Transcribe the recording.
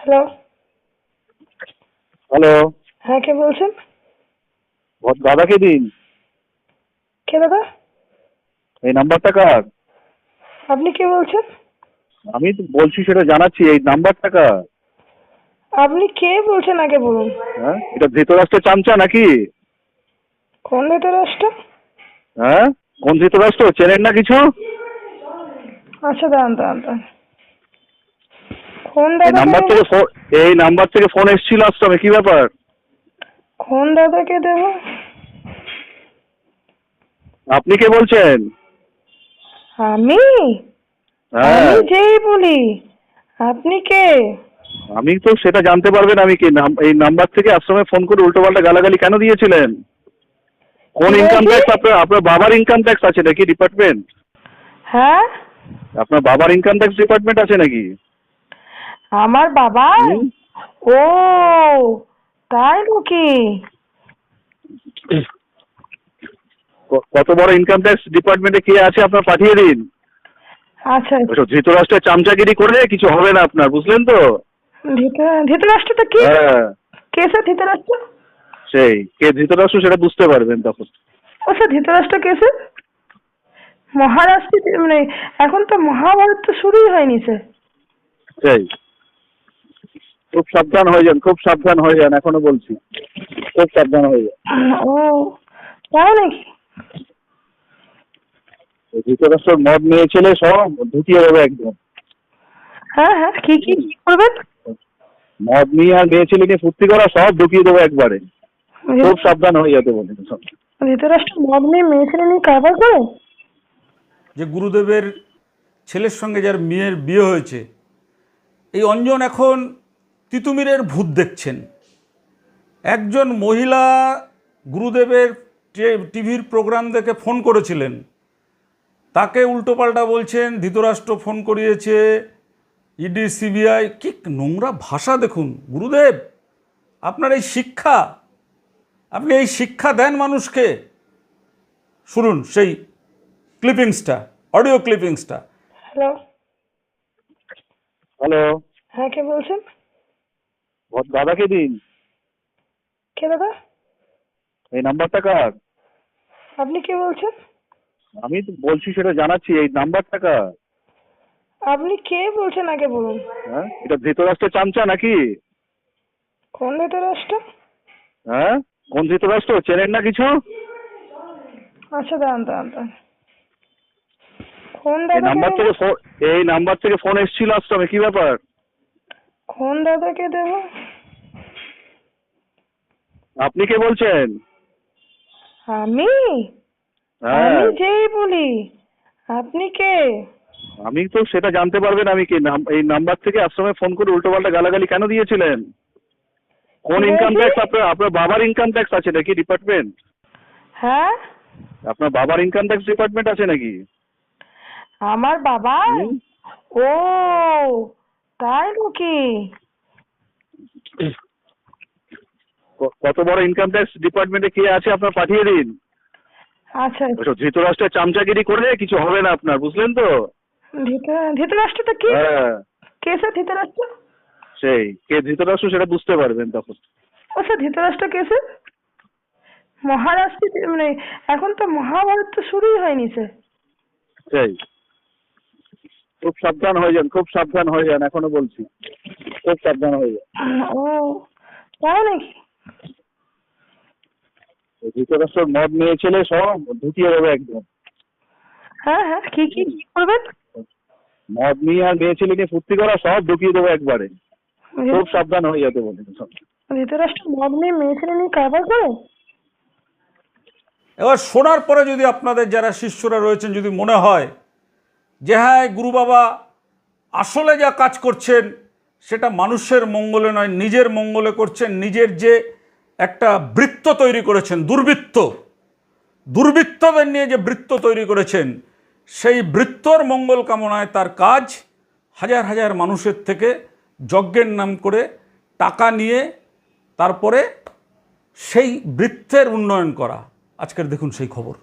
Hello. Hello. হ্যাঁ, কে বলছেন? দাদাকে দিন। কে দাদা? এই নাম্বারটা কার? আপনি কে বলছেন? আমি তো বলছি, সেটা জানাচ্ছি। এই নাম্বারটা কার? আপনি কে বলছেন আগে বলুন। হ্যাঁ, এটা ধৃতরাষ্ট্রের চামচা নাকি? কোন ধৃতরাষ্ট্র? হ্যাঁ, কোন ধৃতরাষ্ট্র চেনেন না কিছু? আচ্ছা, দাঁড়ান দাঁড়ান দাঁড়ান। কোন এই দাদাকে নাম্বার দেবো? থেকে এই নাম্বার থেকে ফোন এসেছিল আশ্রমে, কি ব্যাপার? কোন দাদাকে দেবো? আপনি কে বলছেন? আমি হ্যাঁ, আমি যেই বলি। আপনি কে? আমি তো সেটা জানতে পারবেন আমি কে। এই নাম্বার থেকে আশ্রমে ফোন করে উল্টোপাল্টা গালাগালি কেন দিয়েছিলেন? কি কোন ইনকাম বলছি? ট্যাক্স? আপনার বাবার ইনকাম ট্যাক্স আছে নাকি ডিপার্টমেন্ট? হ্যাঁ, আপনার বাবার ইনকাম ট্যাক্স ডিপার্টমেন্ট আছে নাকি? আমার বাবা। হুম? ও, তাই নাকি? কত বড় ইনকাম ট্যাক্স ডিপার্টমেন্টে কে আছে আপনার পাঠিয়ে দিন। আচ্ছা, ওসব ধৃতরাষ্ট্রের চামচাগিরি করে কিছু হবে না আপনার, বুঝলেন তো? ধৃতরাষ্ট্রটা কি? হ্যাঁ, কে স্যার ধৃতরাষ্ট্র? সেই কে ধৃতরাষ্ট্র সেটা বুঝতে পারবেন তখন। ও স্যার, ধৃতরাষ্ট্র কে স্যার? মহারাষ্ট্র মানে এখন তো মহাভারত তো শুরুই হয়নি স্যার। সেই খুব সাবধান হয়ে যান, খুব সাবধান হয়ে যান, এখনো বলছি, খুব সাবধান হয়ে যান। ও, তাই নাকি? এই ধৃতরাষ্ট্রের মদ নিয়ে ছেলে সব ঢুকিয়ে দেবে একদম। হ্যাঁ হ্যাঁ, কি করবেন? মদ নিয়ে আর মেয়ে ছেলে নিয়ে ফুর্তি করা সব ঢুকিয়ে দেবো একবারে। খুব সাবধান হয়ে যেতে বলেন সব। ধৃতরাষ্ট্র মদ নিয়ে মেয়ে ছেলে নিয়ে কারবার করে? যে গুরুদেবের ছেলের সঙ্গে যার মেয়ের বিয়ে হয়েছে, এই অঞ্জন এখন তিতুমিরের ভূত দেখছেন। একজন মহিলা গুরুদেবের টিভির প্রোগ্রাম দেখে ফোন করেছিলেন, তাকে উল্টোপাল্টা বলছেন, ধৃতরাষ্ট্র ফোন করিয়েছে, ইডি সিবিআই। কি নোংরা ভাষা দেখুন। গুরুদেব, আপনার এই শিক্ষা, আপনি এই শিক্ষা দেন মানুষকে? শুনুন সেই ক্লিপিংসটা, অডিও ক্লিপিংসটা। হ্যালো। হ্যালো। হ্যাঁ, কে বলছেন? দাদাকে দিন। কে দাদা? এই নাম্বারটা কার? আপনি কে বলছেন? আমি তো বলছি, সেটা জানাচ্ছি। এই নাম্বারটা কার? আপনি কে বলছেন আগে বলুন। হ্যাঁ, এটা ধৃতরাষ্ট্রের চামচা নাকি? কোন ধৃতরাষ্ট্র? হ্যাঁ, কোন ধৃতরাষ্ট্র চেনেন না কিছু? আচ্ছা, দাঁড়ান দাঁড়ান দাঁড়ান। কোন এই দাদাকে নাম্বার দেবো? থেকে এই নাম্বার থেকে ফোন এসেছিল আশ্রমে, কি ব্যাপার? কোন দাদাকে দেবো? আপনি কে বলছেন? আমি হ্যাঁ, আমি যেই বলি। আপনি কে? আমি তো সেটা জানতে পারবেন আমি কে। এই নাম্বার থেকে আশ্রমে ফোন করে উল্টোপাল্টা গালাগালি কেন দিয়েছিলেন? কি কোন ইনকাম বলছি? ট্যাক্স? আপনার বাবার ইনকাম ট্যাক্স আছে নাকি ডিপার্টমেন্ট? হ্যাঁ, আপনার বাবার ইনকাম ট্যাক্স ডিপার্টমেন্ট আছে নাকি? আমার বাবা। হুম? ও, তাই নাকি? কত বড় ইনকাম ট্যাক্স ডিপার্টমেন্টে কে আছে আপনার পাঠিয়ে দিন। আচ্ছা, ওসব ধৃতরাষ্ট্রের চামচাগিরি করে কিছু হবে না আপনার, বুঝলেন তো? ধৃতরাষ্ট্রটা কি? হ্যাঁ, কে স্যার ধৃতরাষ্ট্র? সেই কে ধৃতরাষ্ট্র সেটা বুঝতে পারবেন তখন। ও স্যার, ধৃতরাষ্ট্র কে স্যার? মহারাষ্ট্র মানে এখন তো মহাভারত তো শুরুই হয়নি স্যার। সেই খুব সাবধান হয়ে যান, খুব সাবধান হয়ে যান, এখনো বলছি, খুব সাবধান হয়ে যান। ও, তাই নাকি? এই ধৃতরাষ্ট্রের মদ নিয়ে ছেলে সব ঢুকিয়ে দেবে একদম। হ্যাঁ হ্যাঁ, কি করবেন? মদ নিয়ে আর মেয়ে ছেলে নিয়ে ফুর্তি করা সব ঢুকিয়ে দেবো একবারে। খুব সাবধান হয়ে যেতে বলেন সব। ধৃতরাষ্ট্র মদ নিয়ে মেয়ে ছেলে নিয়ে কারবার করে? এবার শোনার পরে যদি আপনাদের যারা শিষ্যরা রয়েছেন যদি মনে হয় যে হ্যাঁ, গুরু বাবা আসলে যা কাজ করছেন সেটা মানুষের মঙ্গলে নয়, নিজের মঙ্গলে করছেন, নিজের যে একটা বৃত্ত তৈরি করেছেন, দুর্বৃত্তদের নিয়ে যে বৃত্ত তৈরি করেছেন, সেই বৃত্তর মঙ্গল কামনায় তার কাজ হাজার হাজার মানুষের থেকে যজ্ঞের নাম করে টাকা নিয়ে তারপরে সেই বৃত্তের উন্নয়ন করা। আজকের দেখুন সেই খবর।